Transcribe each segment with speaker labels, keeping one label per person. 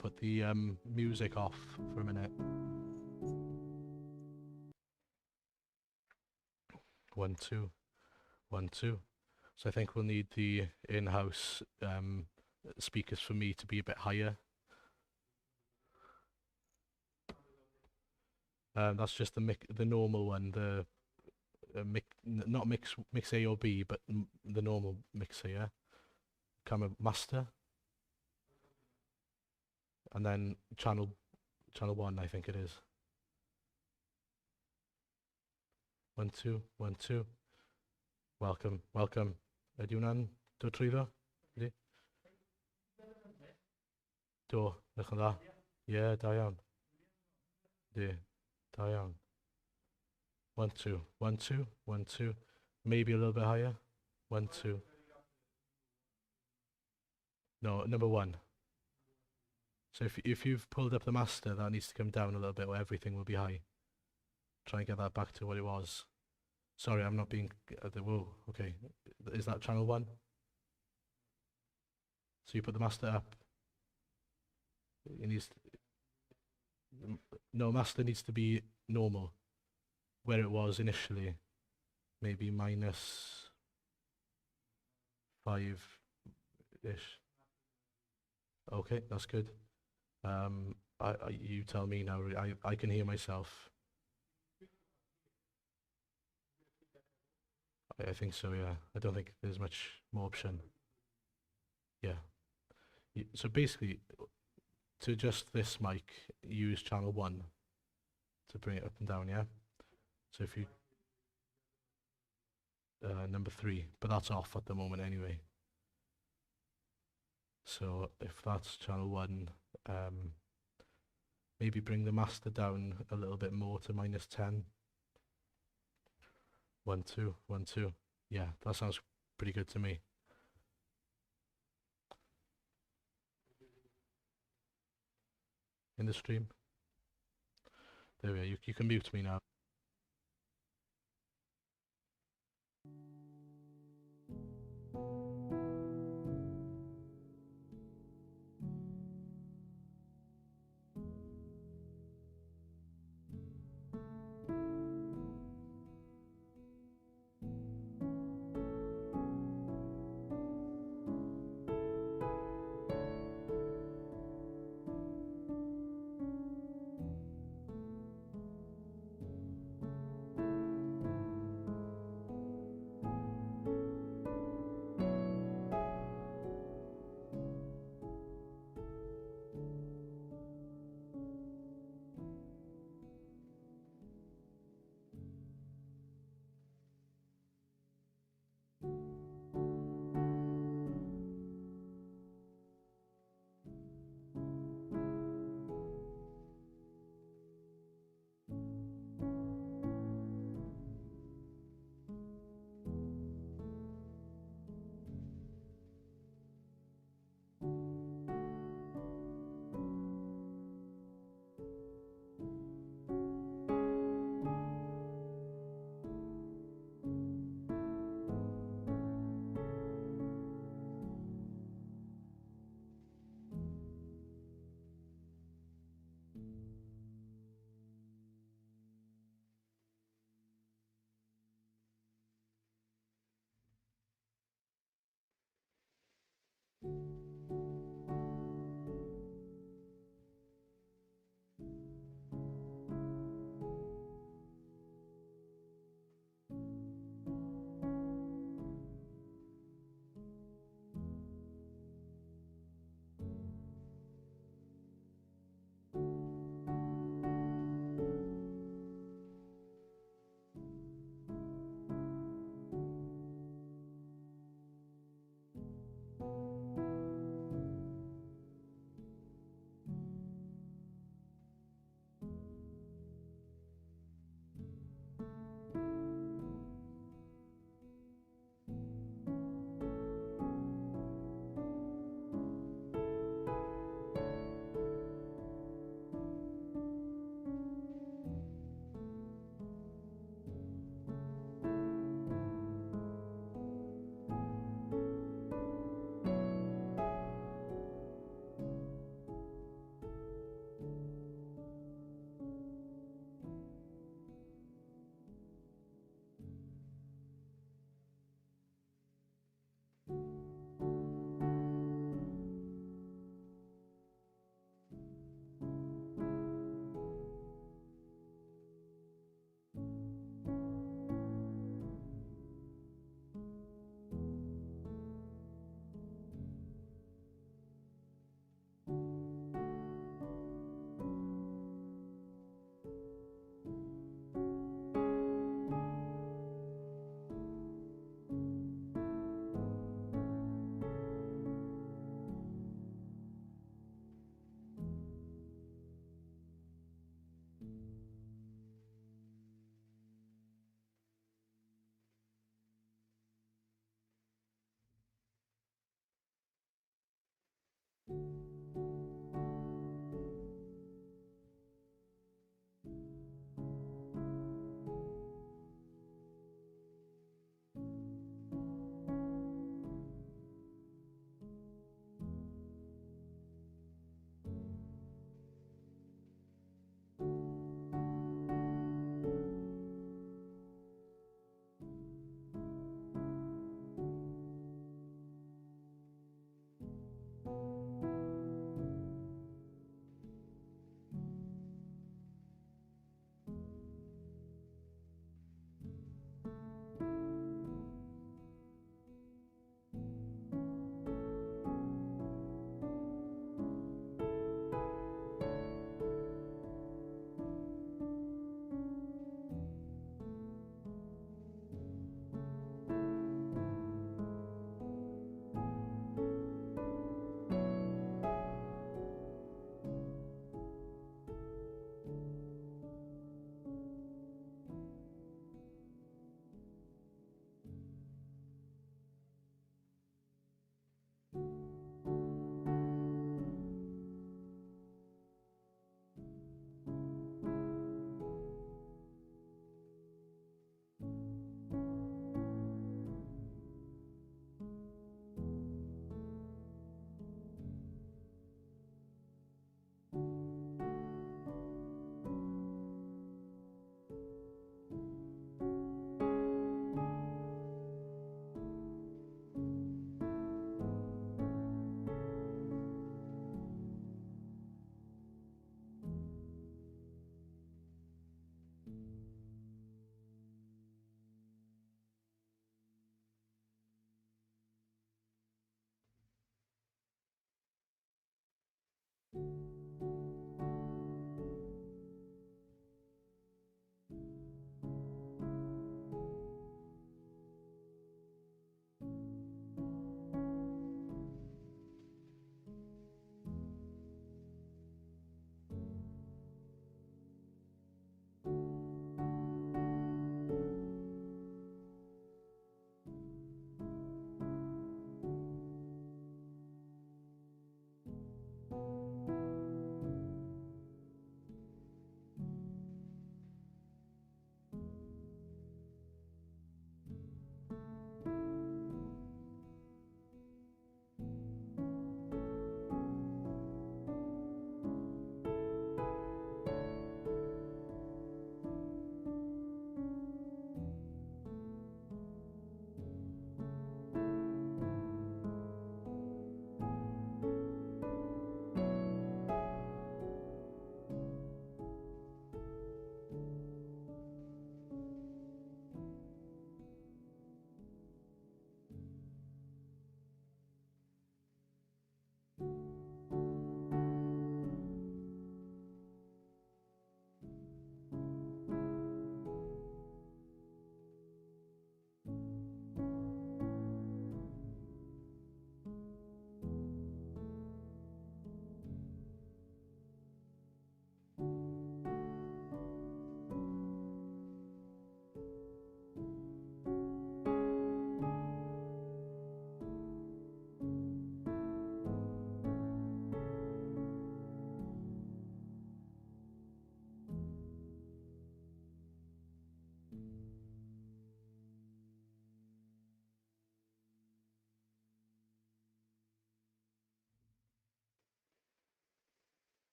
Speaker 1: put the music off for a minute. 1, 2, 1, 2. So I think we'll need the in-house speakers for me to be a bit higher. That's just the normal one, the not mix A or B, but the normal mixer, yeah. Camera master, and then channel 1, I think it is. 1, 2, 1, 2. Welcome. Ydy hwnna'n dod trwyddo? Ydy? Do, ddech yn dda? Ie, da iawn. Ydy, da iawn. 1, 2, 1, 2, 1, 2. Maybe a little bit higher. 1, 2. No, number 1. So if you've pulled up the master, that needs to come down a little bit, where everything will be high. Try and get that back to what it was. Sorry, I'm not being... whoa, okay. Is that channel 1? So you put the master up. It needs to, no, master needs to be normal, where it was initially. Maybe minus 5-ish. Okay, that's good. You tell me now. I can hear myself. I think so, yeah. I don't think there's much more option. Yeah. So basically, to adjust this mic, use channel 1 to bring it up and down, yeah? So if you... number 3, but that's off at the moment anyway. So if that's channel 1, maybe bring the master down a little bit more to minus 10. 1, 2, 1, 2. Yeah, that sounds pretty good to me. In the stream. There we are. You can mute me now.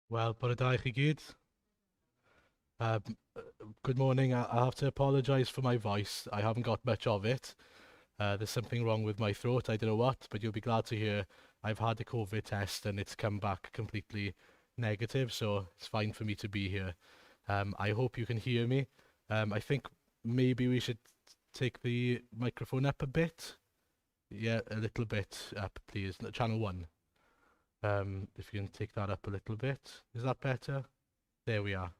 Speaker 1: Well, bore da I chi gyd. Um, uh, Good morning. I have to apologise for my voice. I haven't got much of it. There's something wrong with my throat. I don't know what, but you'll be glad to hear I've had a COVID test and it's come back completely negative, so it's fine for me to be here. I hope you can hear me. I think maybe we should take the microphone up a bit. Yeah, a little bit up, please. Channel 1. If you can take that up a little bit. Is that better? There we are.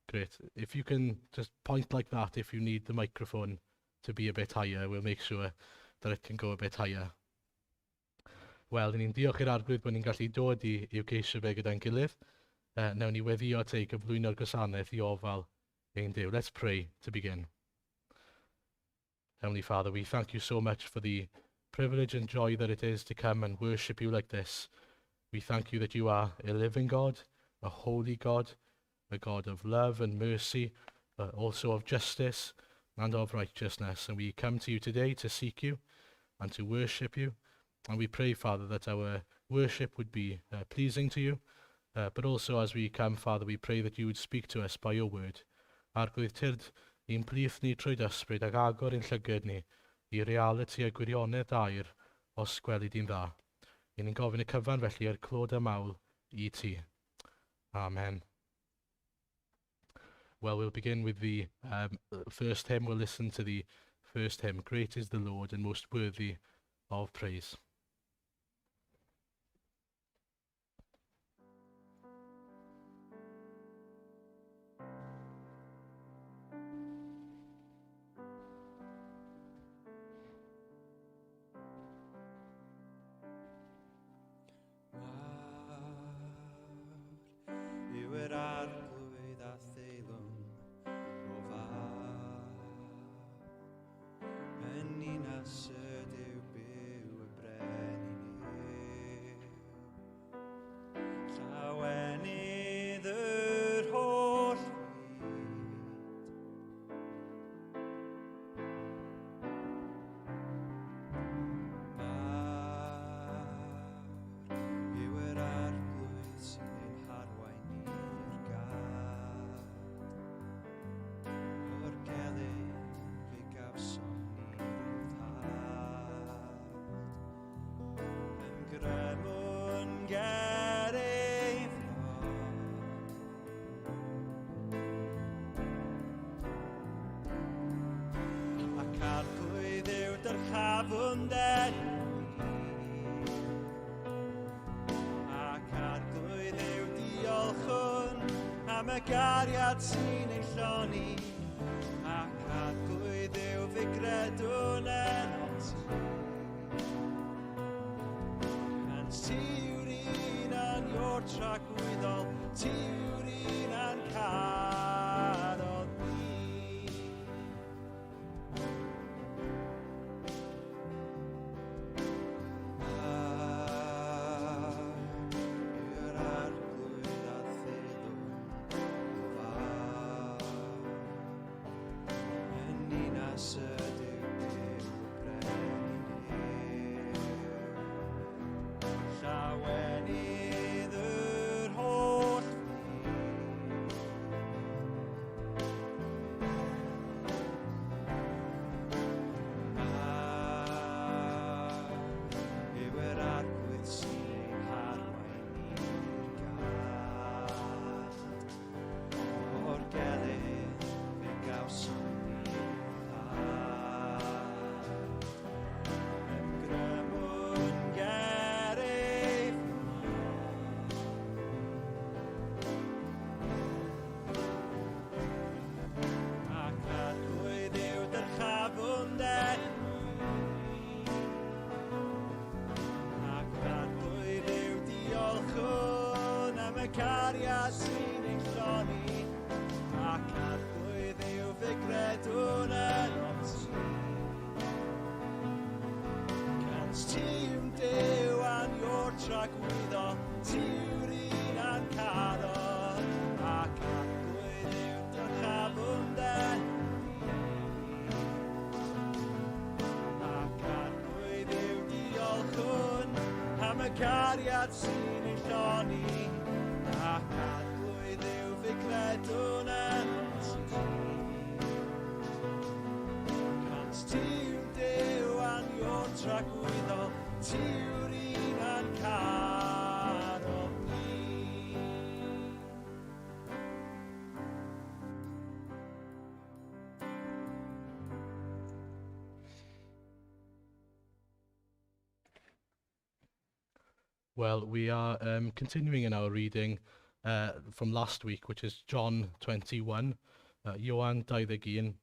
Speaker 1: Great. If you can just point like that if you need the microphone to be a bit higher, we'll make sure that it can go a bit higher. Wel, ni'n diolch i'r arglwydd bod ni'n gallu dod i'w geisio fe gyda'n gilydd. Nawn ni weddio at ei gyflwyno'r gwasanaeth i ofal ein Duw. Let's pray to begin. Heavenly Father, we thank you so much for the privilege and joy that it is to come and worship you like this. We thank you that you are a living God, a holy God, a God of love and mercy, also of justice and of righteousness. And we come to you today to seek you and to worship you. And we pray, Father, that our worship would be pleasing to you, But also as we come, Father, we pray that you would speak to us by your word. Arglwydd tyrd i'n plith ni trwy dysbryd ac agor i'n llygad ni i reality a gwirionedd air os gweli di'n dda. I ni'n gofyn y cyfan felly ar clod a mawl i ti. Amen. Well, we'll begin with the first hymn. We'll listen to the first hymn. Great is the Lord and most worthy of praise.
Speaker 2: Gariad sy'n ein lloni ac arglwydd yw fi gredwn enw ti. And ti yw'r un yn your tragwyddol, ti yw'r un yn carodd ni. Cariad sy'n ein lloni ac arglwydd yw fi gredwn enw ti. Cans ti yw'n Duw a'n your tragwyddol, ti yw'r un a'n carodd ac arglwydd yw dy chafwnden ac arglwydd yw diolchwn am y cariad sy'n ein lloni ac arglwydd yw fi gredwn enw ti. Cans ti yw'n Duw a'n your tragwyddol, ti yw'r un a'n carodd ni.
Speaker 1: Well, we are continuing in our reading from last week, which is John 21, Ioan 21,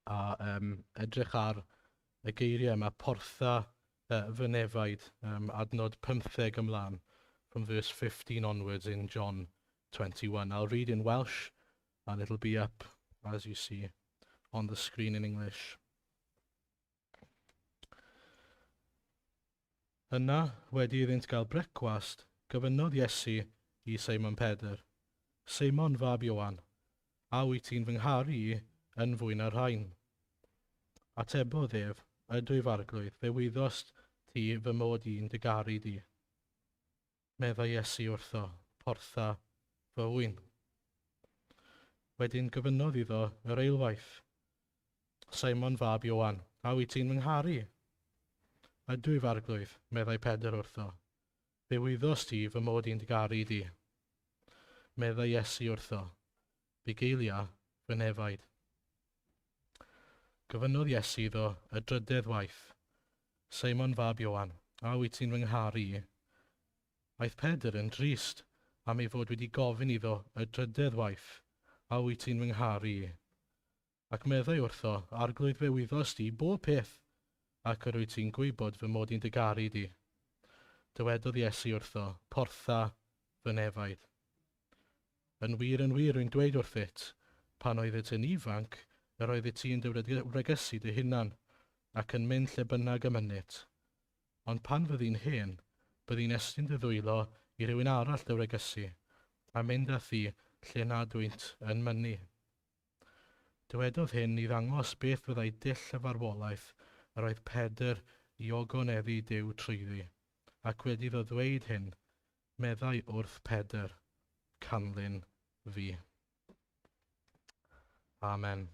Speaker 1: a edrych ar y geiriau yma, portha fy nefaid, adnod 15 ymlaen, from verse 15 onwards in John 21. I'll read in Welsh, and it'll be up, as you see, on the screen in English. Yna, wedi iddynt gael brecwast, gofynnodd Iesu i Seimon Pedr, Seimon fab Ioan, a wyt ti'n fy ngharu i yn fwy na'r rhain? Atebodd ef, ydw i farglwydd, fe wyddost ti fy mod i'n dy garu di. Meddai Iesu wrtho, portha fy wyn. Wedyn gofynnodd iddo yr eilwaith, Simon fab Ioan, a wyt ti'n fy ngharu? Ydw i farglwydd, meddai Pedr wrtho. Fe wyddos ti fy mod i'n dy garu di. Meddai Iesu wrtho, bugeilia fy nefaid. Gofynnodd Iesu iddo y drydedd waith, Simon fab Ioan, a wyt ti'n fy ngharu? Aeth Pedr yn drist am ei fod wedi gofyn iddo y drydedd waith, a wyt ti'n fy ngharu? Ac meddai wrtho, arglwydd fe wyddos ti bob peth, ac yr wyt ti'n gwybod fy mod i'n dy garu di. Dywedodd Iesu wrtho, portha fy nefaid. Yn wir rwy'n dweud wrthyt, pan oeddet yn ifanc, yr oeddet ti'n wregysu dy hunan, ac yn mynd lle bynnag y mynydd. Ond pan fyddi'n hen, byddi'n estyn dy ddwylo i rywun arall dy wregysu, a mynd â thi lle nad wynt yn mynnu. Dywedodd hyn i ddangos beth fyddai dull y farwolaeth yr oedd Pedr i ogoneddu Duw trwyddi, ac wedi iddo ddweud hyn, meddai wrth Pedr, canlyn fi. Amen.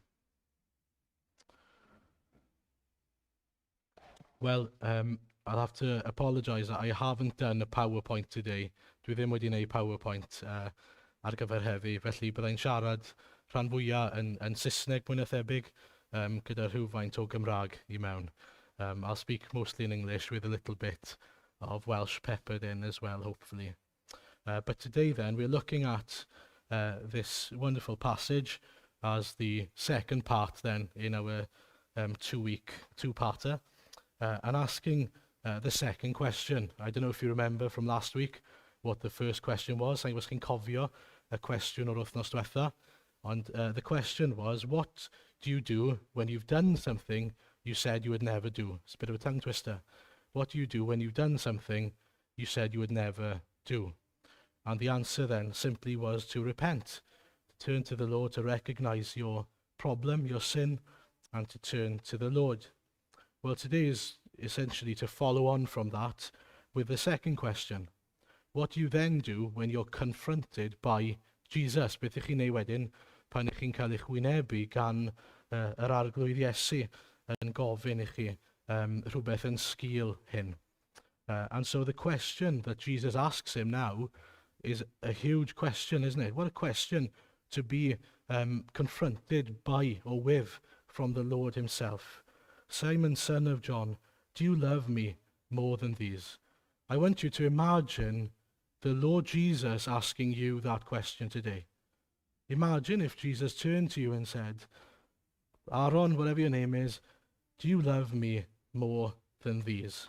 Speaker 1: Well, I'll have to apologise that I haven't done a PowerPoint today. Dwi ddim wedi gwneud PowerPoint ar gyfer heddi, felly byddai'n siarad rhan fwyaf yn Saesneg mwy na thebyg, gyda rhywfaint o Gymraeg i mewn. I'll speak mostly in English with a little bit of Welsh peppered in as well, hopefully. But today then, we're looking at this wonderful passage as the second part then in our two-parter, and asking the second question. I don't know if you remember from last week what the first question was. I was chi'n cofio y cwestiwn o'r wythnos diwetha. And the question was, what do you do when you've done something you said you would never do? It's a bit of a tongue twister. What do you do when you've done something you said you would never do? And the answer then simply was to repent, to turn to the Lord, to recognize your problem, your sin, and to turn to the Lord. Well, today is essentially to follow on from that with the second question. What do you then do when you're confronted by Jesus? Beth ych chi'n neud wedyn pan ych chi'n cael eich wynebu gan yr arglwydd Iesu yn gofyn i chi rhywbeth yn sgil hyn. And so the question that Jesus asks him now is a huge question, isn't it? What a question to be confronted by or with from the Lord himself. Simon, son of John, do you love me more than these? I want you to imagine the Lord Jesus asking you that question today. Imagine if Jesus turned to you and said, Aaron, whatever your name is, do you love me more than these?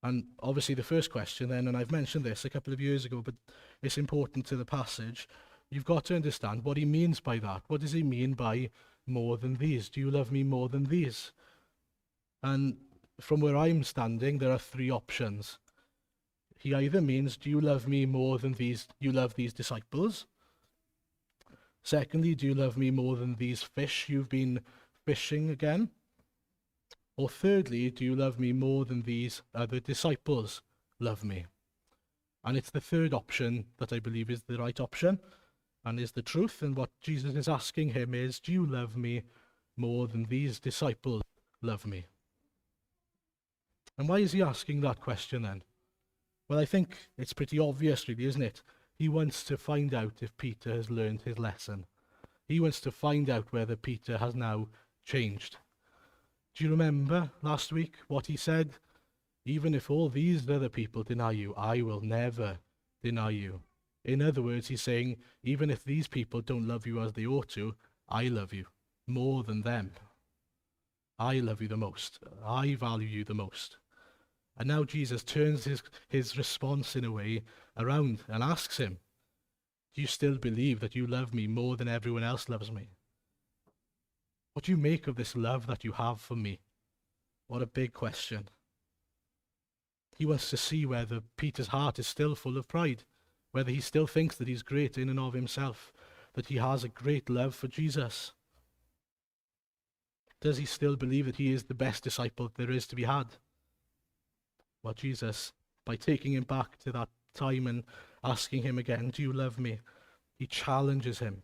Speaker 1: And obviously the first question then, and I've mentioned this a couple of years ago, but it's important to the passage, you've got to understand what he means by that. What does he mean by more than these? Do you love me more than these? And from where I'm standing, there are three options. He either means, do you love me more than these, you love these disciples? Secondly, do you love me more than these fish you've been fishing again? Or thirdly, do you love me more than these other disciples love me? And it's the third option that I believe is the right option and is the truth. And what Jesus is asking him is, do you love me more than these disciples love me? And why is he asking that question then? Well, I think it's pretty obvious really, isn't it? He wants to find out if Peter has learned his lesson. He wants to find out whether Peter has now changed. Do you remember last week what he said? Even if all these other people deny you, I will never deny you. In other words, he's saying, even if these people don't love you as they ought to, I love you more than them. I love you the most. I value you the most. And now Jesus turns his response in a way around and asks him, do you still believe that you love me more than everyone else loves me? What do you make of this love that you have for me? What a big question. He wants to see whether Peter's heart is still full of pride, whether he still thinks that he's great in and of himself, that he has a great love for Jesus. Does he still believe that he is the best disciple there is to be had? Well, Jesus, by taking him back to that time asking him again, do you love me? He challenges him.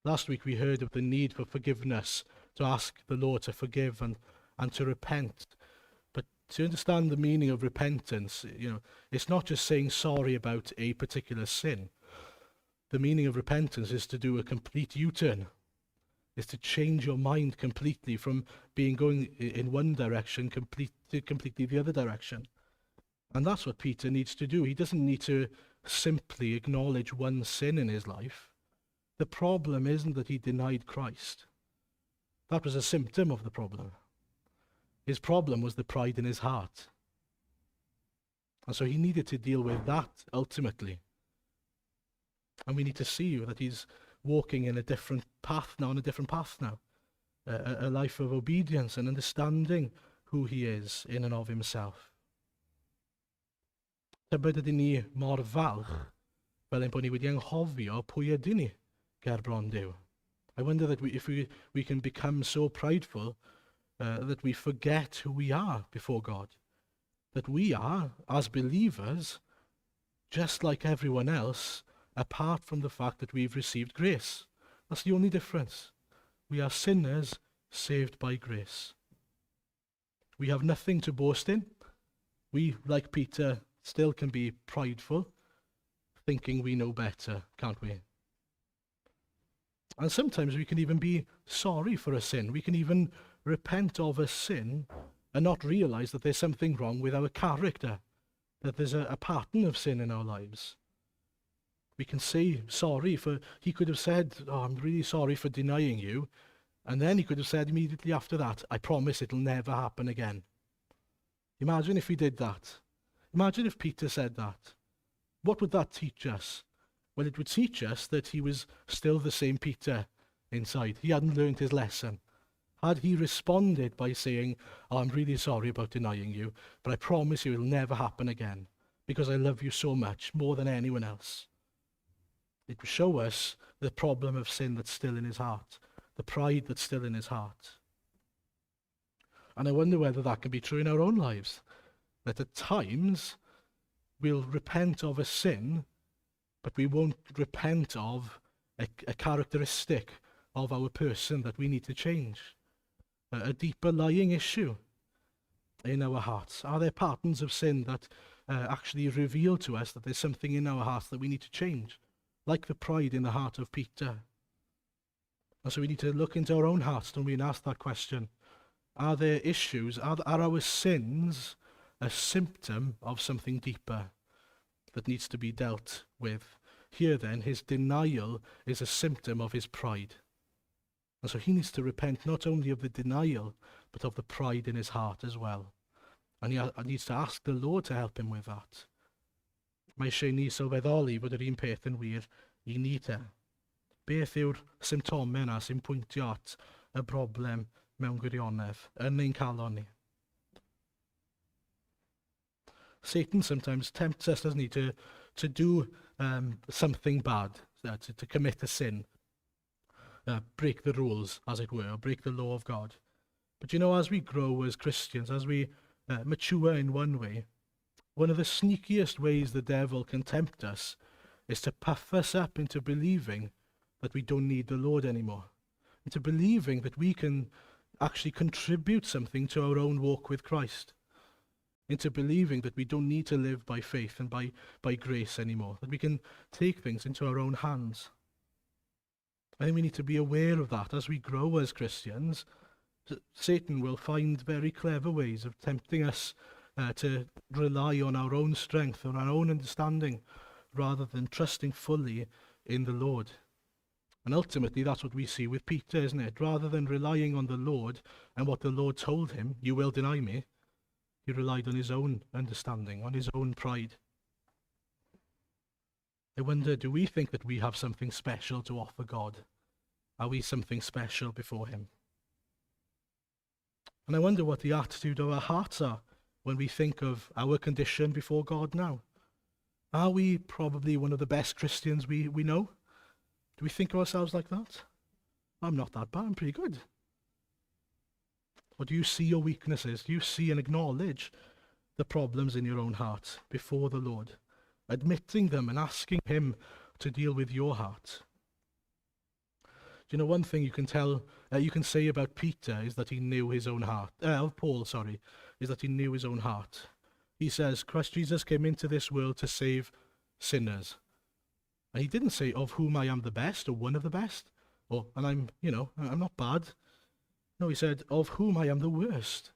Speaker 1: Last week we heard of the need for forgiveness, to ask the Lord to forgive and to repent. But to understand the meaning of repentance, it's not just saying sorry about a particular sin. The meaning of repentance is to do a complete U-turn. Is to change your mind completely from going in one direction to completely the other direction. And that's what Peter needs to do. He doesn't need to simply acknowledge one sin in his life. The problem isn't that he denied Christ. That was a symptom of the problem. His problem was the pride in his heart. And so he needed to deal with that ultimately. And we need to see that he's walking in a different path now, a life of obedience and understanding who he is in and of himself. Tybed ydyn ni mor falch fel ein bod ni wedi anghofio pwy ydyn ni ger bron Duw. I wonder that if we can become so prideful that we forget who we are before God. That we are, as believers, just like everyone else, apart from the fact that we've received grace. That's the only difference. We are sinners saved by grace. We have nothing to boast in. We, like Peter, still can be prideful, thinking we know better, can't we? And sometimes we can even be sorry for a sin. We can even repent of a sin and not realize that there's something wrong with our character, that there's a pattern of sin in our lives. We can say sorry for, he could have said, I'm really sorry for denying you. And then he could have said immediately after that, I promise it'll never happen again. Imagine if he did that. Imagine if Peter said that. What would that teach us? Well, it would teach us that he was still the same Peter inside. He hadn't learned his lesson. Had he responded by saying, I'm really sorry about denying you, but I promise you it'll never happen again, because I love you so much, more than anyone else. It would show us the problem of sin that's still in his heart, the pride that's still in his heart. And I wonder whether that can be true in our own lives, that at times we'll repent of a sin, but we won't repent of a characteristic of our person that we need to change, a deeper lying issue in our hearts. Are there patterns of sin that actually reveal to us that there's something in our hearts that we need to change? Like the pride in the heart of Peter. And so we need to look into our own hearts, don't we, and ask that question. Are there issues, are our sins a symptom of something deeper that needs to be dealt with? Here then, his denial is a symptom of his pride. And so he needs to repent not only of the denial, but of the pride in his heart as well. And he needs to ask the Lord to help him with that. Mae eisiau ni sylweddoli bod yr un peth yn wir I ni te. Beth yw'r symptomau yna sy'n pwyntio at y broblem mewn gwirionedd yn ein calon ni? Satan sometimes tempts us, doesn't he, to do something bad, to commit a sin, break the rules, as it were, or break the law of God. But as we grow as Christians, as we mature in one way, one of the sneakiest ways the devil can tempt us is to puff us up into believing that we don't need the Lord anymore, into believing that we can actually contribute something to our own walk with Christ, into believing that we don't need to live by faith and by grace anymore, that we can take things into our own hands. I think we need to be aware of that as we grow as Christians. Satan will find very clever ways of tempting us to rely on our own strength, on our own understanding, rather than trusting fully in the Lord. And ultimately, that's what we see with Peter, isn't it? Rather than relying on the Lord and what the Lord told him, you will deny me, he relied on his own understanding, on his own pride. I wonder, do we think that we have something special to offer God? Are we something special before him? And I wonder what the attitude of our hearts are when we think of our condition before God now. Are we probably one of the best Christians we know? Do we think of ourselves like that? I'm not that bad, I'm pretty good. Or do you see your weaknesses? Do you see and acknowledge the problems in your own heart before the Lord? admitting them and asking him to deal with your heart. You know, one thing you can say about Peter is that he knew his own heart. Paul, is that he knew his own heart. He says, Christ Jesus came into this world to save sinners. And he didn't say, of whom I am the best, or one of the best, and I'm not bad. No, he said, of whom I am the worst.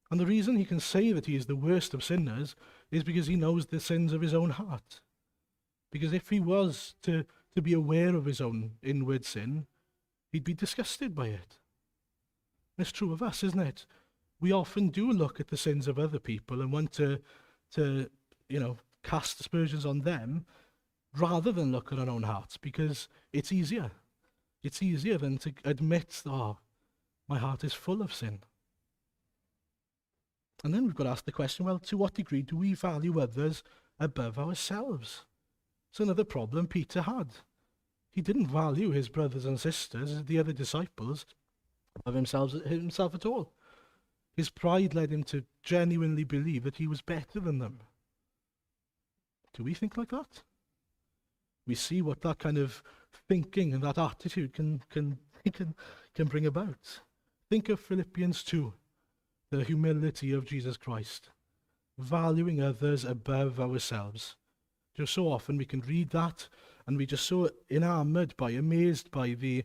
Speaker 1: And the reason he can say that he is the worst of sinners is because he knows the sins of his own heart. Because if he was to be aware of his own inward sin, he'd be disgusted by it. It's true of us, isn't it? We often do look at the sins of other people and want to cast aspersions on them rather than look at our own hearts, because it's easier. It's easier than to admit, my heart is full of sin. And then we've got to ask the question, well, to what degree do we value others above ourselves? It's another problem Peter had. He didn't value his brothers and sisters, the other disciples, above himself at all. His pride led him to genuinely believe that he was better than them. Do we think like that? We see what that kind of thinking and that attitude can bring about. Think of Philippians 2, the humility of Jesus Christ, valuing others above ourselves. Just so often we can read that and we just so amazed by the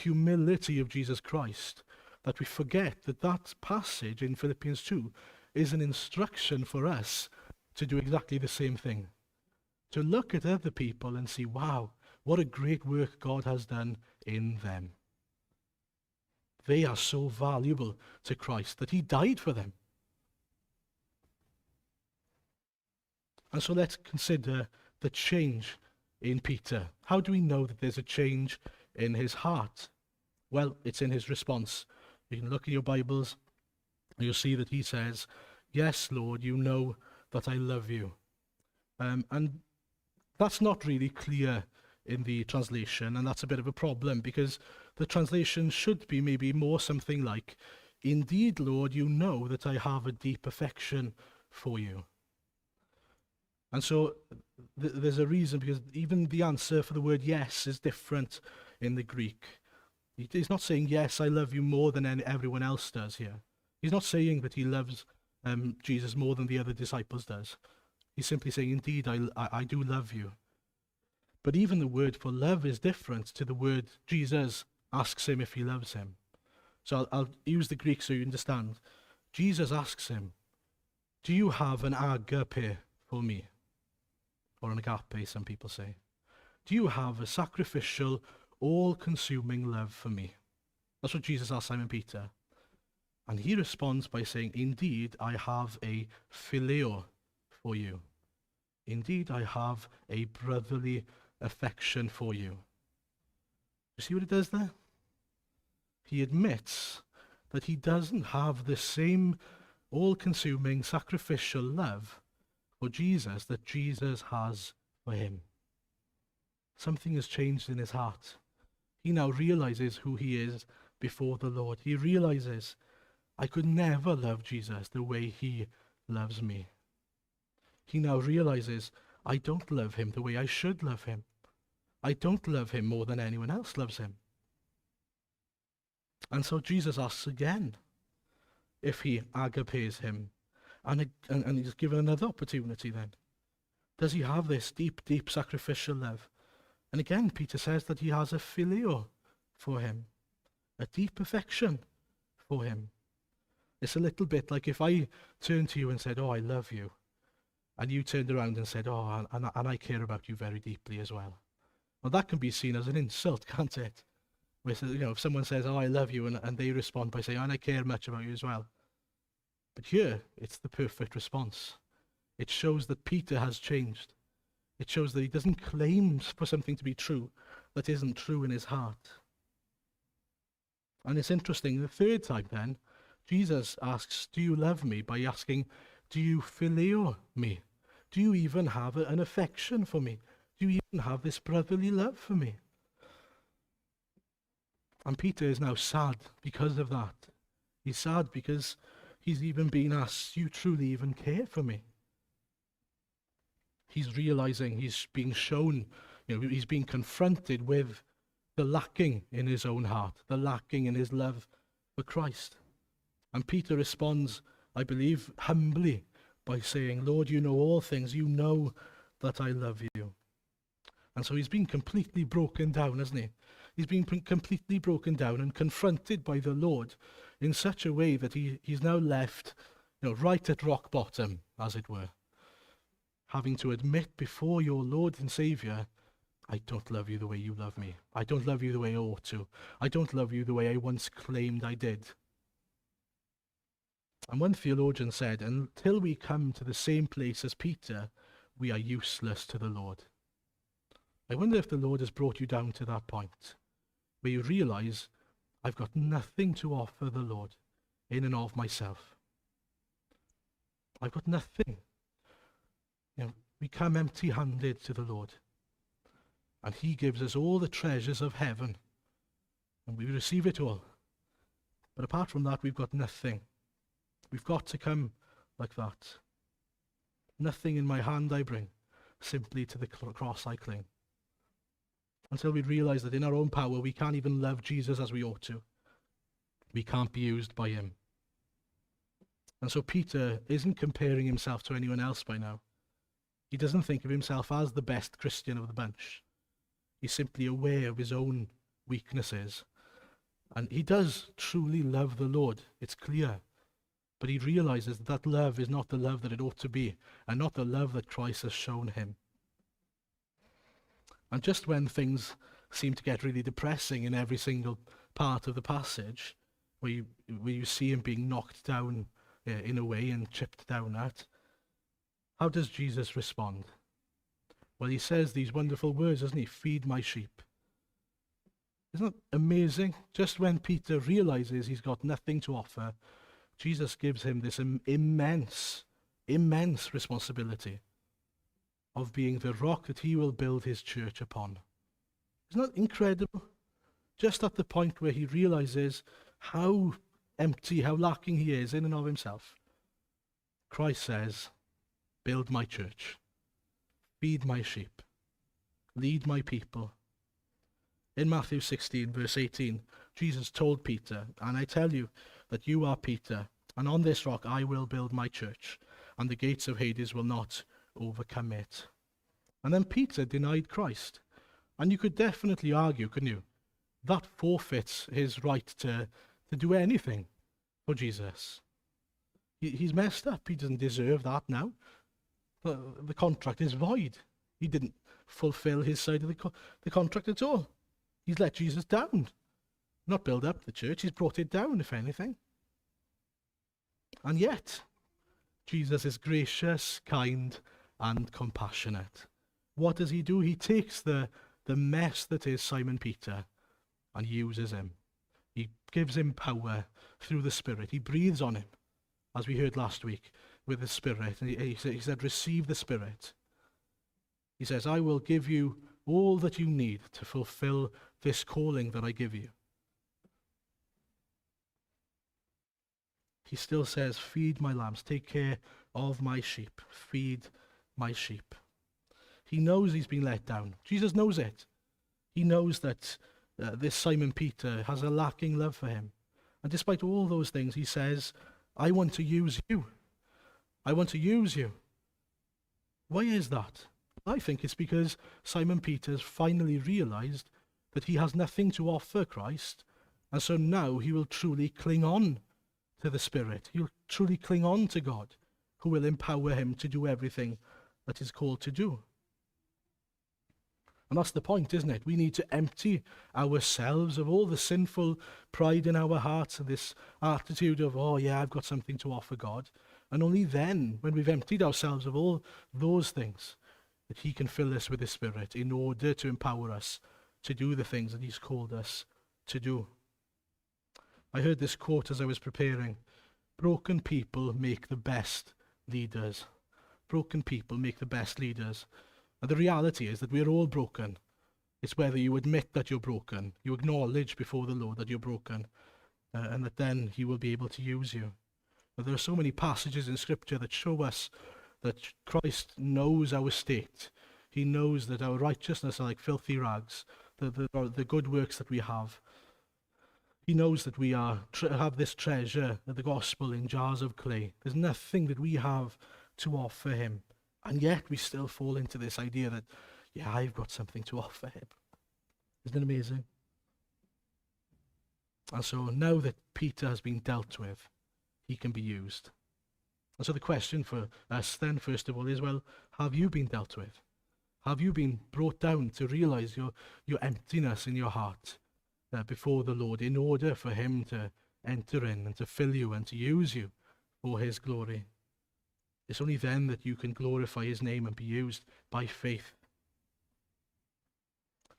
Speaker 1: humility of Jesus Christ, that we forget that passage in Philippians 2 is an instruction for us to do exactly the same thing. To look at other people and see, wow, what a great work God has done in them. They are so valuable to Christ that he died for them. And so let's consider the change in Peter. How do we know that there's a change in his heart? Well, it's in his response. You can look in your Bibles and you'll see that he says, yes, Lord, you know that I love you. And that's not really clear in the translation, and that's a bit of a problem, because the translation should be maybe more something like, indeed, Lord, you know that I have a deep affection for you. And so there's a reason, because even the answer for the word yes is different in the Greek. He's not saying, yes, I love you more than everyone else does here. He's not saying that he loves Jesus more than the other disciples does. He's simply saying, indeed, I do love you. But even the word for love is different to the word Jesus asks him if he loves him. So I'll use the Greek so you understand. Jesus asks him, do you have an agape for me? Or an agape, some people say. Do you have a sacrificial, all-consuming love for me? That's what Jesus asked Simon Peter. And he responds by saying, indeed, I have a phileo for you. Indeed, I have a brotherly affection for you. You see what it does there? He admits that he doesn't have the same all-consuming sacrificial love for Jesus that Jesus has for him. Something has changed in his heart. He now realizes who he is before the Lord. He realizes, I could never love Jesus the way he loves me. He now realizes, I don't love him the way I should love him. I don't love him more than anyone else loves him. And so Jesus asks again if he agapes him. And he's given another opportunity then. Does he have this deep, deep sacrificial love? And again, Peter says that he has a phileo for him. A deep affection for him. It's a little bit like if I turned to you and said, I love you. And you turned around and said, and I care about you very deeply as well. Well, that can be seen as an insult, can't it? If someone says, I love you, and they respond by saying, and I care much about you as well. But here, it's the perfect response. It shows that Peter has changed. It shows that he doesn't claim for something to be true that isn't true in his heart. And it's interesting, the third time then, Jesus asks, do you love me? By asking, do you phileo me? Do you even have an affection for me? Do you even have this brotherly love for me? And Peter is now sad because of that. He's sad because he's even been asked, do you truly even care for me? He's realizing, he's being shown, he's being confronted with the lacking in his own heart, the lacking in his love for Christ. And Peter responds, I believe, humbly by saying, Lord, you know all things. You know that I love you. And so he's been completely broken down, hasn't he? He's been completely broken down and confronted by the Lord in such a way that he's now left, right at rock bottom, as it were, having to admit before your Lord and Saviour, I don't love you the way you love me. I don't love you the way I ought to. I don't love you the way I once claimed I did. And one theologian said, until we come to the same place as Peter, we are useless to the Lord. I wonder if the Lord has brought you down to that point where you realize, I've got nothing to offer the Lord in and of myself. I've got nothing. We come empty-handed to the Lord, and he gives us all the treasures of heaven, and we receive it all. But apart from that, we've got nothing. We've got to come like that. Nothing in my hand I bring, simply to the cross I cling. Until we realize that in our own power, we can't even love Jesus as we ought to. We can't be used by him. And so Peter isn't comparing himself to anyone else by now. He doesn't think of himself as the best Christian of the bunch. He's simply aware of his own weaknesses. And he does truly love the Lord, it's clear. But he realizes that love is not the love that it ought to be, and not the love that Christ has shown him. And just when things seem to get really depressing in every single part of the passage, where you see him being knocked down in a way and chipped down at, how does Jesus respond? Well, he says these wonderful words, doesn't he? Feed my sheep. Isn't that amazing? Just when Peter realizes he's got nothing to offer, Jesus gives him this immense responsibility of being the rock that he will build his church upon. Isn't that incredible? Just at the point where he realizes how empty, how lacking he is in and of himself, Christ says, build my church, feed my sheep, lead my people. In Matthew 16, verse 18, Jesus told Peter, and I tell you that you are Peter, and on this rock I will build my church, and the gates of Hades will not overcome it. And then Peter denied Christ. And you could definitely argue, couldn't you, that forfeits his right to do anything for Jesus. He's messed up. He doesn't deserve that now. The contract is void. He didn't fulfill his side of the contract at all. He's let Jesus down. Not build up the church, he's brought it down, if anything. And yet, Jesus is gracious, kind, and compassionate. What does he do? He takes the mess that is Simon Peter and uses him. He gives him power through the Spirit. He breathes on him, as we heard last week, with the Spirit. And he said, receive the Spirit. He says, I will give you all that you need to fulfill this calling that I give you. He still says, feed my lambs, take care of my sheep, feed my sheep. He knows he's been let down. Jesus knows it. He knows that this Simon Peter has a lacking love for him. And despite all those things, he says, I want to use you. I want to use you. Why is that? I think it's because Simon Peter's finally realized that he has nothing to offer Christ, and so now he will truly cling on to the Spirit. He'll truly cling on to God, who will empower him to do everything that he's called to do. And that's the point, isn't it? We need to empty ourselves of all the sinful pride in our hearts and this attitude of, oh yeah, I've got something to offer God. And only then, when we've emptied ourselves of all those things, that he can fill us with his Spirit in order to empower us to do the things that he's called us to do. I heard this quote as I was preparing. Broken people make the best leaders. Broken people make the best leaders. And the reality is that we're all broken. It's whether you admit that you're broken, you acknowledge before the Lord that you're broken, and that then he will be able to use you. But there are so many passages in Scripture that show us that Christ knows our state. He knows that our righteousness are like filthy rags, the good works that we have. He knows that we have this treasure of the gospel in jars of clay. There's nothing that we have to offer him. And yet we still fall into this idea that, yeah, I've got something to offer him. Isn't it amazing? And so now that Peter has been dealt with, he can be used. And so the question for us then, first of all, is, well, have you been dealt with? Have you been brought down to realize your emptiness in your heart before the Lord in order for him to enter in and to fill you and to use you for his glory? It's only then that you can glorify his name and be used by faith.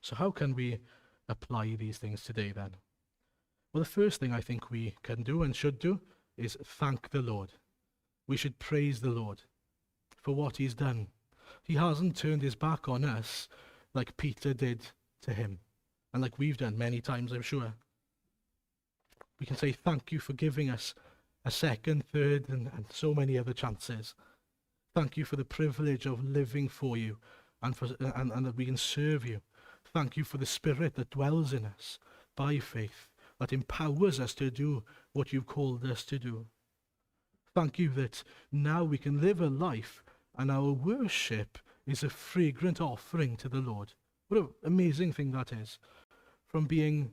Speaker 1: So how can we apply these things today then? Well, the first thing I think we can do and should do is thank the Lord. We should praise the Lord for what he's done. He hasn't turned his back on us like Peter did to him, and like we've done many times, I'm sure. We can say thank you for giving us a second, third, and so many other chances. Thank you for the privilege of living for you and that we can serve you. Thank you for the Spirit that dwells in us by faith, that empowers us to do what you've called us to do. Thank you that now we can live a life and our worship is a fragrant offering to the Lord. What an amazing thing that is. From being,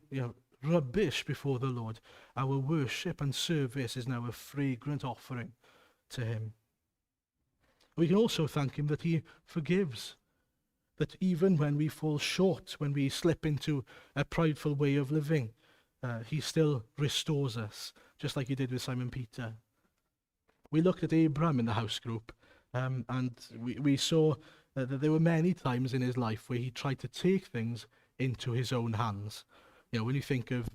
Speaker 1: rubbish before the Lord, our worship and service is now a fragrant offering to him. We can also thank him that he forgives. That even when we fall short, when we slip into a prideful way of living, he still restores us, just like he did with Simon Peter. We looked at Abraham in the house group, and we saw that there were many times in his life where he tried to take things into his own hands. When you think of,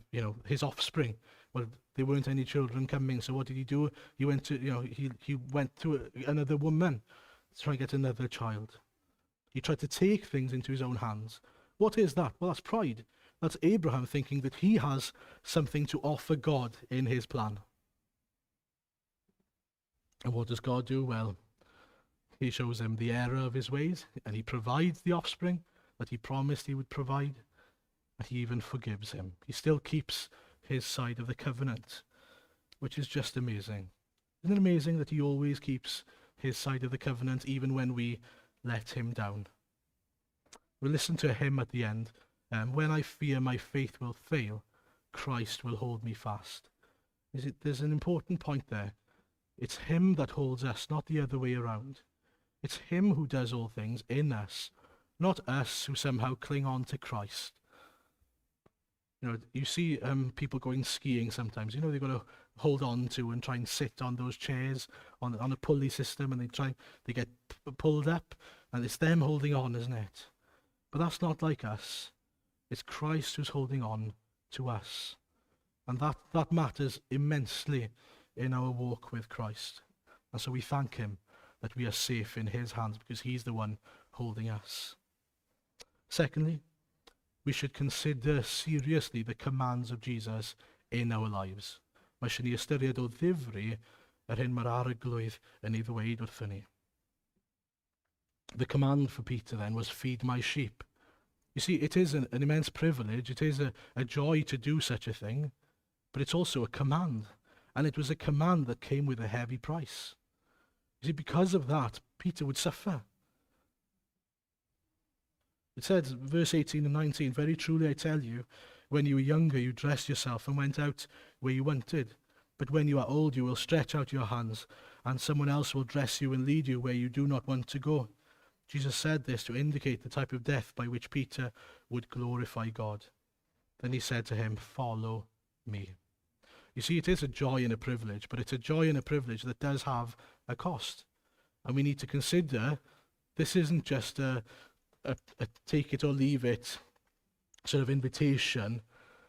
Speaker 1: his offspring, well, there weren't any children coming, so what did he do? He went to, he went to another woman to try and get another child. He tried to take things into his own hands. What is that? Well, that's pride. That's Abraham thinking that he has something to offer God in his plan. And what does God do? Well, he shows him the error of his ways, and he provides the offspring that he promised he would provide, and he even forgives him. He still keeps his side of the covenant, which is just amazing. Isn't it amazing that he always keeps his side of the covenant even when we let him down? We'll listen to him at the end. When I fear my faith will fail, Christ will hold me fast. There's an important point there. It's him that holds us, not the other way around. It's him who does all things in us, not us who somehow cling on to Christ. You see people going skiing sometimes. They've got to hold on to and try and sit on those chairs on a pulley system, and they get pulled up, and it's them holding on, isn't it? But that's not like us. It's Christ who's holding on to us. And that matters immensely in our walk with Christ. And so we thank him that we are safe in his hands because he's the one holding us. Secondly, we should consider seriously the commands of Jesus in our lives. Mae eisiau ni ystyried o ddifri yr hyn mae'r arglwydd yn ei ddweud wrthyn ni. The command for Peter then was, feed my sheep. You see, it is an immense privilege, it is a joy to do such a thing, but it's also a command. And it was a command that came with a heavy price. You see, because of that, Peter would suffer. It says, verse 18 and 19, very truly I tell you, when you were younger you dressed yourself and went out where you wanted. But when you are old you will stretch out your hands, and someone else will dress you and lead you where you do not want to go. Jesus said this to indicate the type of death by which Peter would glorify God. Then he said to him, follow me. You see, it is a joy and a privilege, but it's a joy and a privilege that does have a cost. And we need to consider this isn't just a take it or leave it sort of invitation,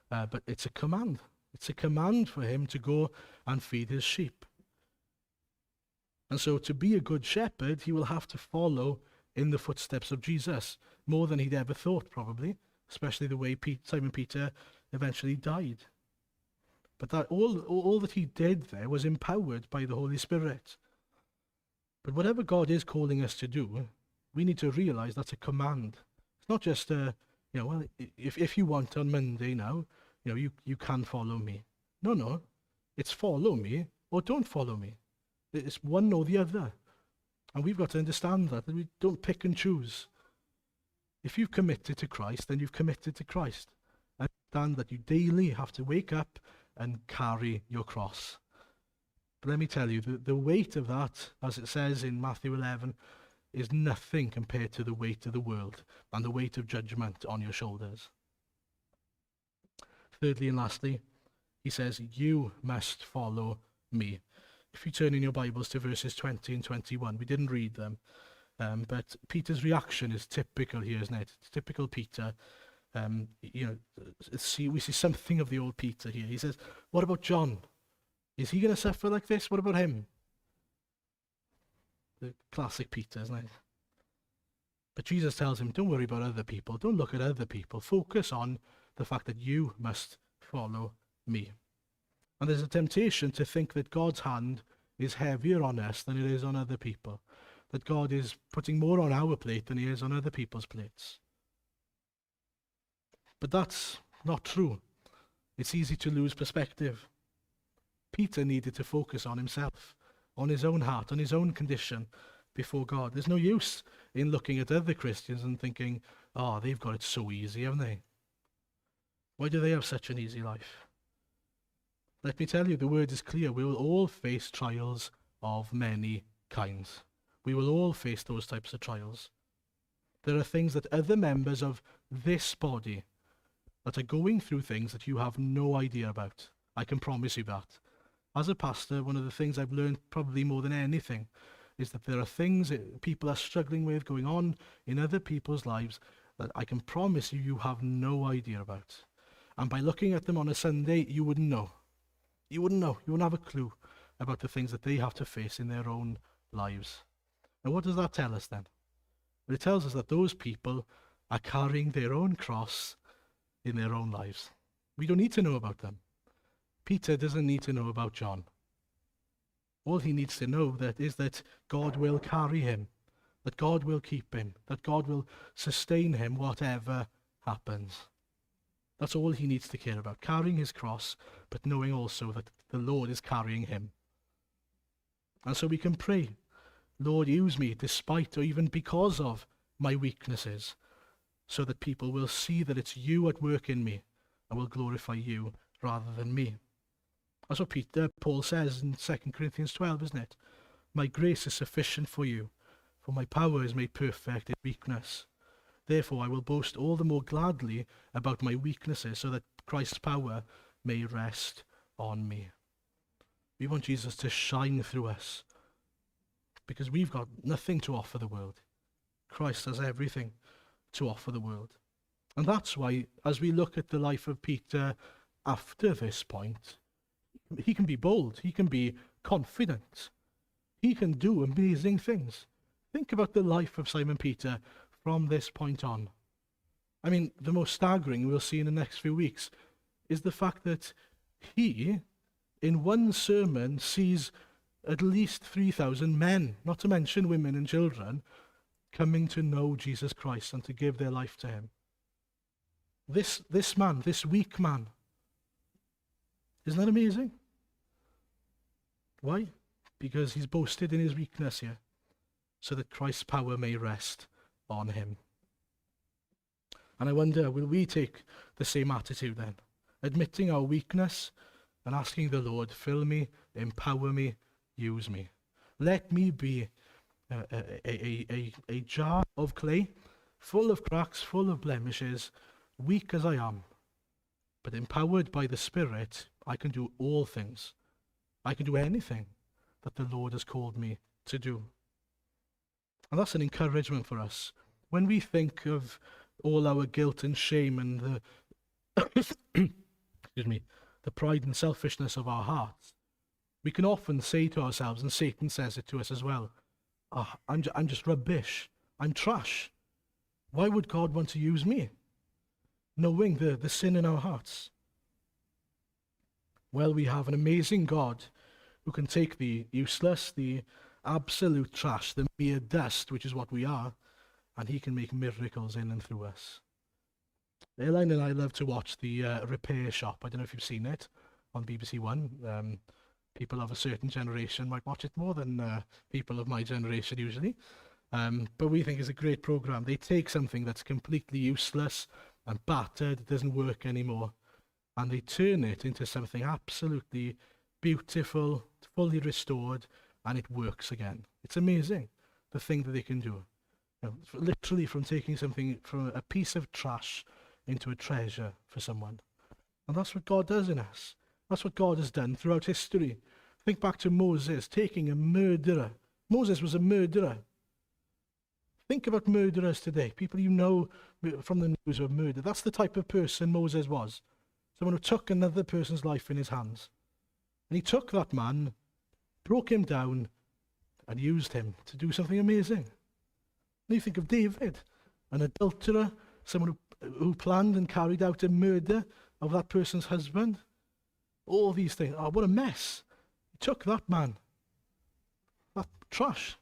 Speaker 1: but it's a command. It's a command for him to go and feed his sheep. And so to be a good shepherd, he will have to follow in the footsteps of Jesus, more than he'd ever thought probably, especially the way Simon Peter eventually died. But that all that he did there was empowered by the Holy Spirit. But whatever God is calling us to do, we need to realize that's a command. It's not just well, if you want on Monday now, you can follow me. No. It's follow me or don't follow me. It's one or the other. And we've got to understand that we don't pick and choose. If you've committed to Christ, then you've committed to Christ. Understand that you daily have to wake up and carry your cross. But let me tell you, the weight of that, as it says in Matthew 11, is nothing compared to the weight of the world and the weight of judgment on your shoulders. Thirdly and lastly, he says, you must follow me. If you turn in your Bibles to verses 20 and 21, we didn't read them, but Peter's reaction is typical here, isn't it? It's typical Peter. We see something of the old Peter here. He says, what about John? Is he going to suffer like this? What about him? The classic Peter, isn't it? But Jesus tells him, don't worry about other people. Don't look at other people. Focus on the fact that you must follow me. And there's a temptation to think that God's hand is heavier on us than it is on other people. That God is putting more on our plate than he is on other people's plates. But that's not true. It's easy to lose perspective. Peter needed to focus on himself, on his own heart, on his own condition before God. There's no use in looking at other Christians and thinking, oh, they've got it so easy, haven't they? Why do they have such an easy life? Let me tell you, the word is clear. We will all face trials of many kinds. We will all face those types of trials. There are things that other members of this body that are going through things that you have no idea about. I can promise you that. As a pastor, one of the things I've learned probably more than anything is that there are things that people are struggling with going on in other people's lives that I can promise you have no idea about. And by looking at them on a Sunday, you wouldn't know. You wouldn't know. You wouldn't have a clue about the things that they have to face in their own lives. And what does that tell us then? Well, it tells us that those people are carrying their own cross in their own lives. We don't need to know about them. Peter doesn't need to know about John. All he needs to know is that God will carry him, that God will keep him, that God will sustain him whatever happens. That's all he needs to care about, carrying his cross, but knowing also that the Lord is carrying him. And so we can pray, Lord, use me despite or even because of my weaknesses, so that people will see that it's you at work in me and will glorify you rather than me. That's what Paul says in 2 Corinthians 12, isn't it? My grace is sufficient for you, for my power is made perfect in weakness. Therefore I will boast all the more gladly about my weaknesses, so that Christ's power may rest on me. We want Jesus to shine through us, because we've got nothing to offer the world. Christ has everything to offer the world. And that's why, as we look at the life of Peter after this point, he can be bold, he can be confident, he can do amazing things. Think about the life of Simon Peter from this point on. I mean, the most staggering we'll see in the next few weeks is the fact that he, in one sermon, sees at least 3,000 men, not to mention women and children, coming to know Jesus Christ and to give their life to him. This man, this weak man. Isn't that amazing? Why? Because he's boasted in his weakness here, so that Christ's power may rest on him. And I wonder, will we take the same attitude then? Admitting our weakness and asking the Lord, fill me, empower me, use me. Let me be a jar of clay, full of cracks, full of blemishes, weak as I am. But empowered by the Spirit, I can do all things. I can do anything that the Lord has called me to do. And that's an encouragement for us. When we think of all our guilt and shame and the pride and selfishness of our hearts, we can often say to ourselves, and Satan says it to us as well, I'm just rubbish. I'm trash. Why would God want to use me? Knowing the sin in our hearts. Well, we have an amazing God who can take the useless, the absolute trash, the mere dust, which is what we are, and he can make miracles in and through us. Elaine and I love to watch the Repair Shop. I don't know if you've seen it on BBC One. People of a certain generation might watch it more than people of my generation usually. But we think it's a great program. They take something that's completely useless and battered, doesn't work anymore, and they turn it into something absolutely beautiful, fully restored, and it works again. It's amazing, the thing that they can do. Literally from taking something, from a piece of trash into a treasure for someone. And that's what God does in us. That's what God has done throughout history. Think back to Moses taking a murderer. Moses was a murderer. Think about murderers today. People you know from the news who are murdered. That's the type of person Moses was. Someone who took another person's life in his hands. And he took that man, broke him down, and used him to do something amazing. And you think of David, an adulterer, someone who planned and carried out a murder of that person's husband. All these things. Oh, what a mess. He took that man, that trash,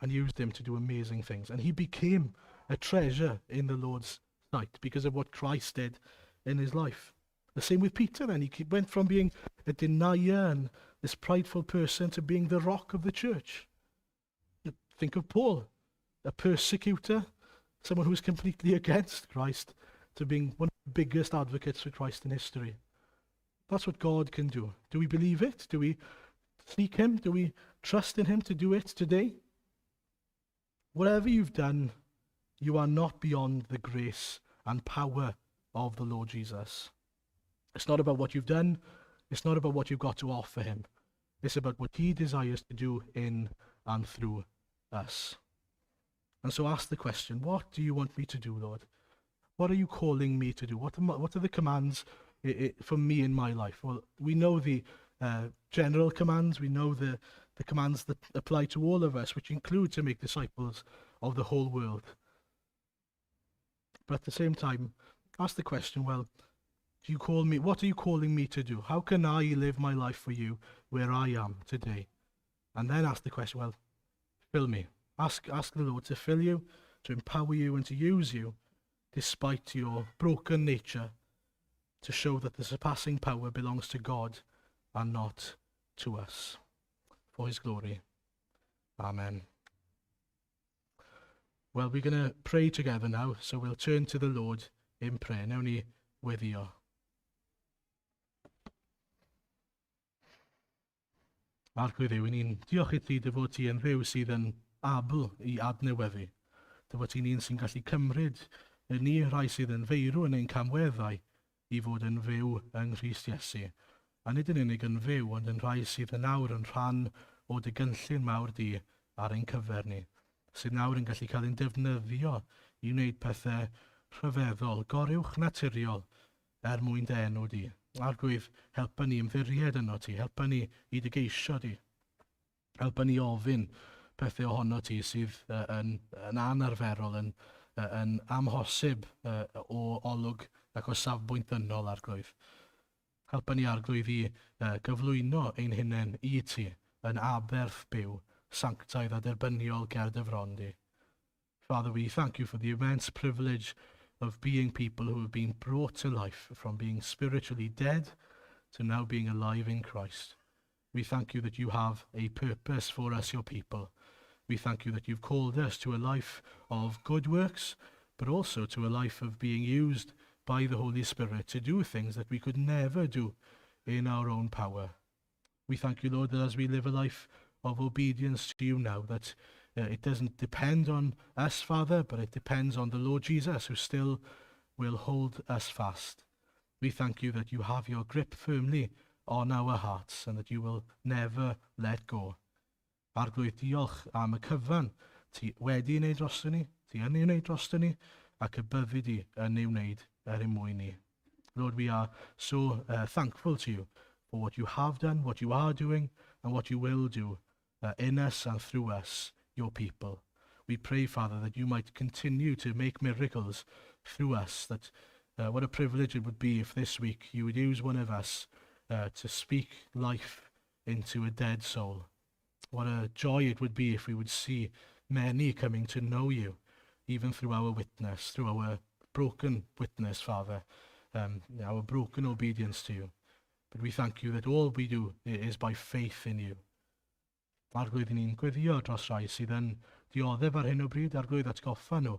Speaker 1: and used him to do amazing things. And he became a treasure in the Lord's sight because of what Christ did in his life. The same with Peter then. He went from being a denier and this prideful person to being the rock of the church. Think of Paul, a persecutor, someone who was completely against Christ, to being one of the biggest advocates for Christ in history. That's what God can do. Do we believe it? Do we seek him? Do we trust in him to do it today? Whatever you've done, you are not beyond the grace and power of the Lord Jesus. It's not about what you've done. It's not about what you've got to offer him. It's about what he desires to do in and through us. And so ask the question, what do you want me to do, Lord? What are you calling me to do? What are the commands for me in my life? Well, we know the general commands. We know the commands that apply to all of us, which include to make disciples of the whole world. But at the same time, ask the question, well, what are you calling me to do? How can I live my life for you where I am today? And then ask the question, well, fill me. Ask the Lord to fill you, to empower you, and to use you, despite your broken nature, to show that the surpassing power belongs to God and not to us. For his glory. Amen. Well, we're going to pray together now, so we'll turn to the Lord in prayer. Nawn ni weddio. Arglwydd Dduw, ni'n diolch i ti dy fod ti yn ddew sydd yn abl i adnewyddu. Dy fod ti'n un sy'n gallu cymryd ni rhai sydd yn feirw yn ein camweddau i fod yn fyw yng Nghrist Iesu. A nid yn unig yn fyw, ond yn rhai sydd yn nawr yn rhan o dy gynllun mawr di ar ein cyfer ni, sydd nawr yn gallu cael ein defnyddio i wneud pethau rhyfeddol, goruwch naturiol mwyn dy enw di. Arglwydd, helpa ni ymddiried yno ti, helpa ni i dy geisio di, helpa ni ofyn pethau ohono ti sydd yn anarferol, yn amhosib o olwg ac o safbwynt ddynol, Arglwydd. Helpa ni, Arglwydd, i gyflwyno ein hunain i ti yn aberth byw, sanctaidd a derbyniol ger dy fron di. Father, we thank you for the immense privilege of being people who have been brought to life from being spiritually dead to now being alive in Christ. We thank you that you have a purpose for us, your people. We thank you that you've called us to a life of good works, but also to a life of being used by the Holy Spirit to do things that we could never do in our own power. We thank you, Lord, that as we live a life of obedience to you now, that it doesn't depend on us, Father, but it depends on the Lord Jesus, who still will hold us fast. We thank you that you have your grip firmly on our hearts and that you will never let go. Arglwydd, diolch am y cyfan ti wedi wneud drosto ni, ti yn ei wneud drosto ni, ac y byddu di yn ei wneud mwyn ni. Lord, we are so thankful to you for what you have done, what you are doing, and what you will do in us and through us, your people. We pray, Father, that you might continue to make miracles through us, that what a privilege it would be if this week you would use one of us to speak life into a dead soul. What a joy it would be if we would see many coming to know you, even through our witness, through our broken witness, Father, our broken obedience to you. But we thank you that all we do is by faith in you. Arglwydd ni'n gweddio dros rai sydd yn dioddef ar hyn o bryd, arglwydd atgoffa nhw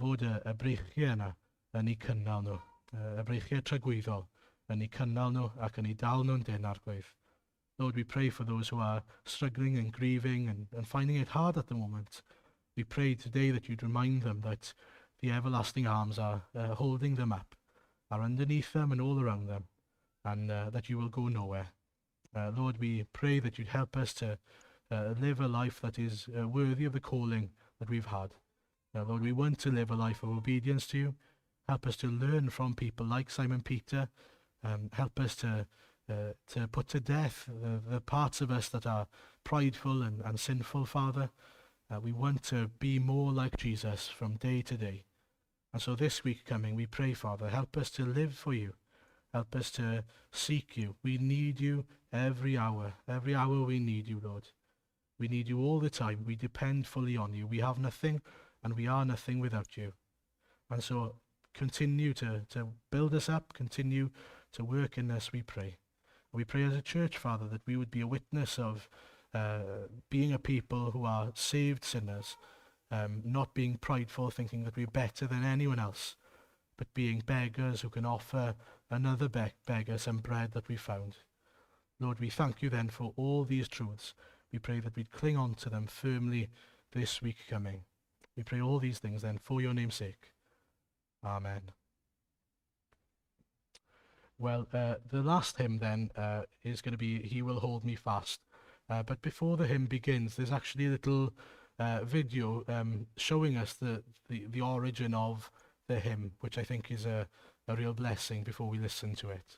Speaker 1: fod y breichiau yna yn eu cynnal nhw, y breichiau tragwyddol yn eu cynnal nhw ac yn eu dal nhw'n dyn, arglwydd. Lord, we pray for those who are struggling and grieving and finding it hard at the moment. We pray today that you'd remind them that the everlasting arms are holding them up, are underneath them and all around them, and that you will go nowhere. Lord, we pray that you'd help us to live a life that is worthy of the calling that we've had. Lord, we want to live a life of obedience to you. Help us to learn from people like Simon Peter. Help us to put to death the parts of us that are prideful and sinful, Father. We want to be more like Jesus from day to day. And so this week coming, we pray, Father, help us to live for you. Help us to seek you. We need you every hour. Every hour we need you, Lord. We need you all the time. We depend fully on you. We have nothing and we are nothing without you. And so continue to build us up, continue to work in us, we pray. We pray as a church, Father, that we would be a witness of being a people who are saved sinners, not being prideful, thinking that we're better than anyone else, but being beggars who can offer another beggar some bread that we found. Lord, we thank you then for all these truths. We pray that we'd cling on to them firmly this week coming. We pray all these things then for your name's sake. Amen. Well, the last hymn then is going to be He Will Hold Me Fast. But before the hymn begins, there's actually a little video showing us the origin of the hymn, which I think is a real blessing before we listen to it.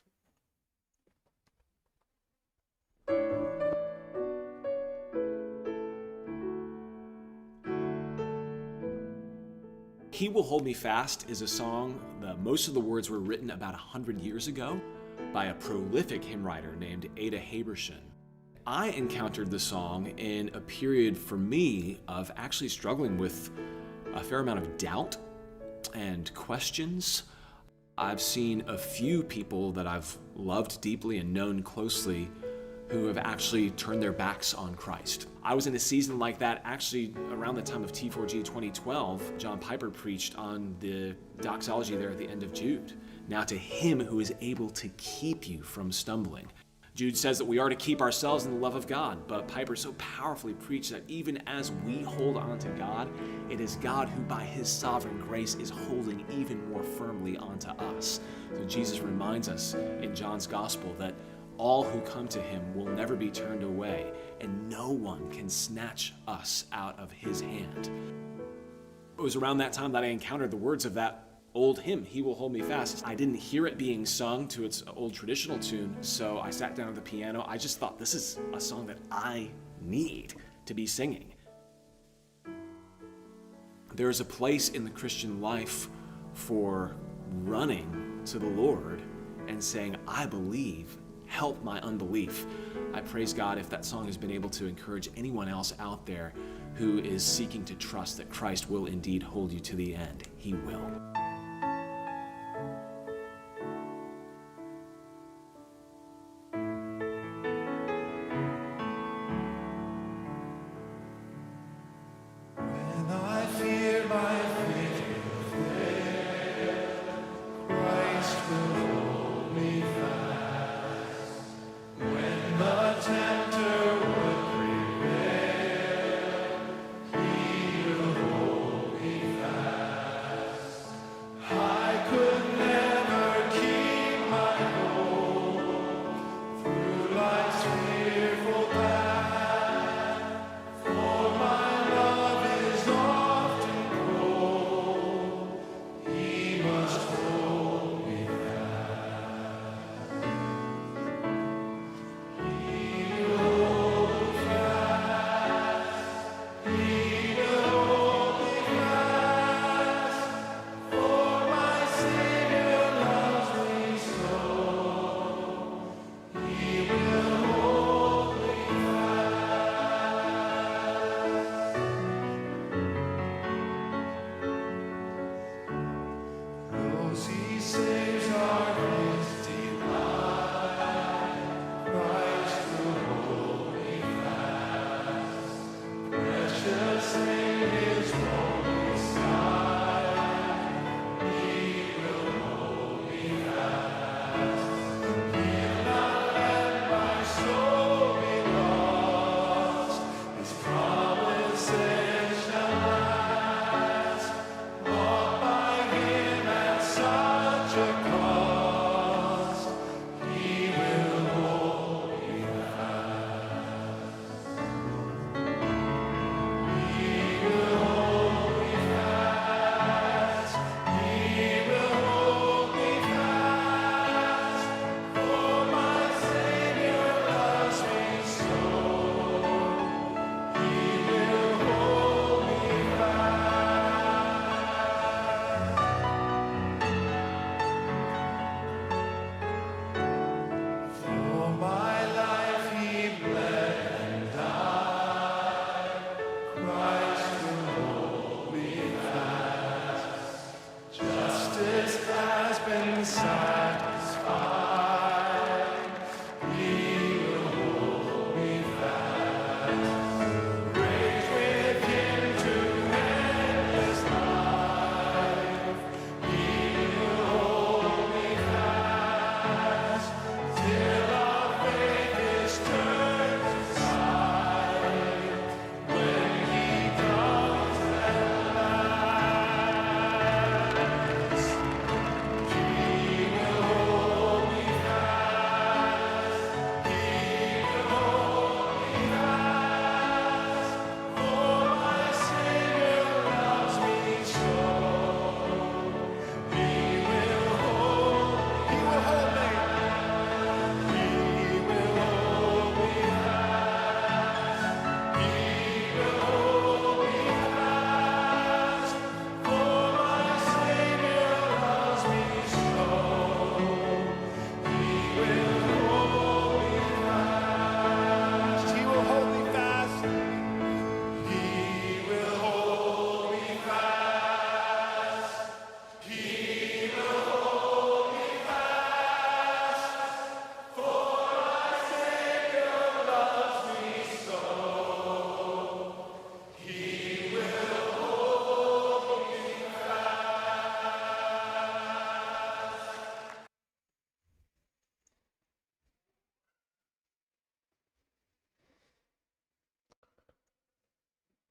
Speaker 3: He Will Hold Me Fast is a song, most of the words were written about 100 years ago by a prolific hymn writer named Ydych. I encountered the song in a period for me of actually struggling with a fair amount of doubt and questions. I've seen a few people that I've loved deeply and known closely who have actually turned their backs on Christ. I was in a season like that actually around the time of T4G 2012. John Piper preached on the doxology there at the end of Jude. Now to him who is able to keep you from stumbling. Jude says that we are to keep ourselves in the love of God, but Piper so powerfully preached that even as we hold on to God, it is God who by his sovereign grace is holding even more firmly onto us. So Jesus reminds us in John's gospel that all who come to him will never be turned away, and no one can snatch us out of his hand. It was around that time that I encountered the words of that old hymn, He Will Hold Me Fast. I didn't hear it being sung to its old traditional tune, so I sat down at the piano. I just thought, this is a song that I need to be singing. There's a place in the Christian life for running to the Lord and saying, I believe, help my unbelief. I praise God if that song has been able to encourage anyone else out there who is seeking to trust that Christ will indeed hold you to the end. He will.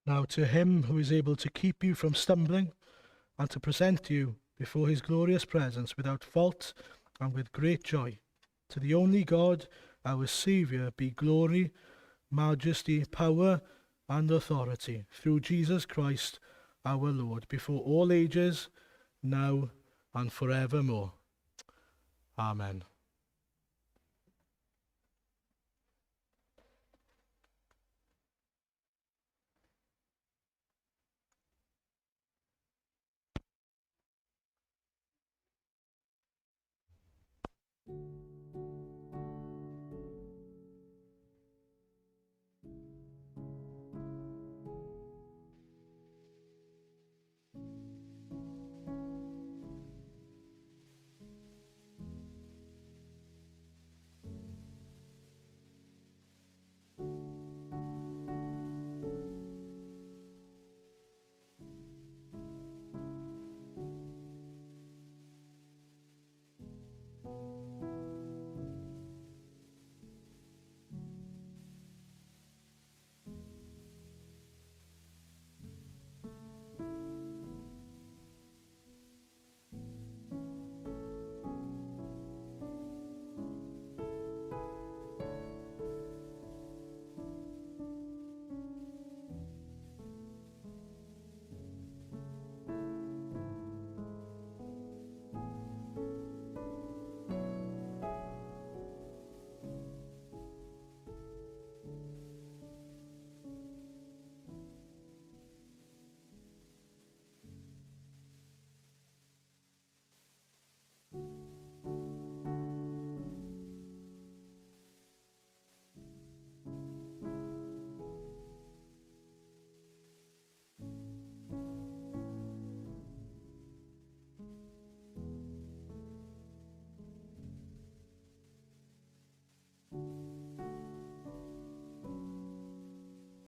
Speaker 1: Now to him who is able to keep you from stumbling and to present you before his glorious presence without fault and with great joy, to the only God, our Saviour, be glory, majesty, power, and authority through Jesus Christ our Lord, before all ages, now and forevermore. Amen.